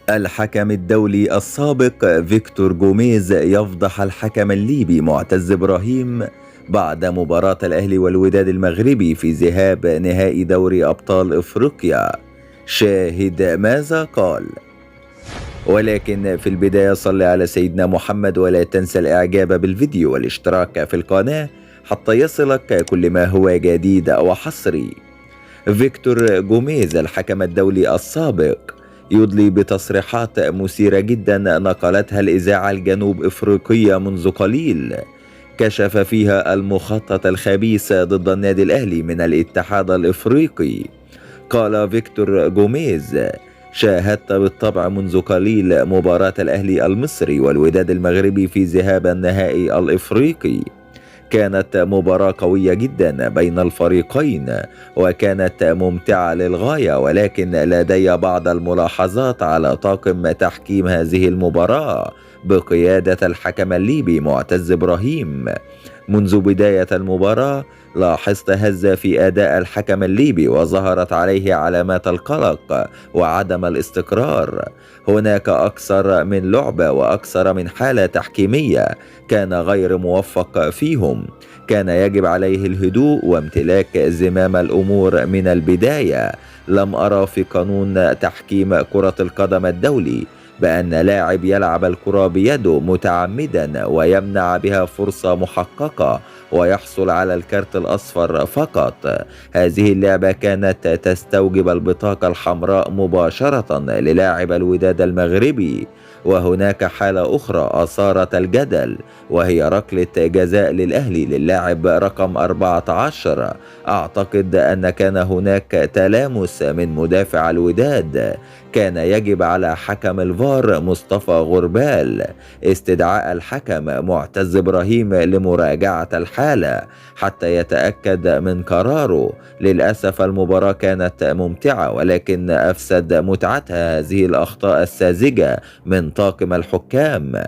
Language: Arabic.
الحكم الدولي السابق فيكتور جوميز يفضح الحكم الليبي معتز إبراهيم بعد مباراة الأهلي والوداد المغربي في ذهاب نهائي دوري أبطال إفريقيا. شاهد ماذا قال. ولكن في البداية صل على سيدنا محمد ولا تنسى الإعجاب بالفيديو والاشتراك في القناة حتى يصلك كل ما هو جديد وحصري. فيكتور جوميز الحكم الدولي السابق يدلي بتصريحات مثيرة جدا نقلتها الإذاعة الجنوب إفريقية منذ قليل، كشف فيها المخطط الخبيث ضد النادي الأهلي من الاتحاد الإفريقي. قال فيكتور جوميز: شاهدت بالطبع منذ قليل مباراة الأهلي المصري والوداد المغربي في ذهاب النهائي الإفريقي. كانت مباراة قوية جدا بين الفريقين وكانت ممتعة للغاية، ولكن لدي بعض الملاحظات على طاقم تحكيم هذه المباراة بقيادة الحكم الليبي معتز إبراهيم. منذ بداية المباراة لاحظت هزة في أداء الحكم الليبي وظهرت عليه علامات القلق وعدم الاستقرار. هناك أكثر من لعبة وأكثر من حالة تحكيمية كان غير موفق فيهم. كان يجب عليه الهدوء وامتلاك زمام الأمور من البداية. لم أرى في قانون تحكيم كرة القدم الدولي بأن لاعب يلعب الكرة بيده متعمدا ويمنع بها فرصة محققة ويحصل على الكارت الأصفر فقط. هذه اللعبة كانت تستوجب البطاقة الحمراء مباشرة للاعب الوداد المغربي. وهناك حالة أخرى أثارت الجدل وهي ركلة جزاء للأهلي للاعب رقم 14. أعتقد أن كان هناك تلامس من مدافع الوداد. كان يجب على حكم الفار مصطفى غربال استدعاء الحكم معتز إبراهيم لمراجعة الحالة حتى يتأكد من قراره. للأسف المباراة كانت ممتعة، ولكن أفسد متعتها هذه الأخطاء الساذجة من طاقم الحكام.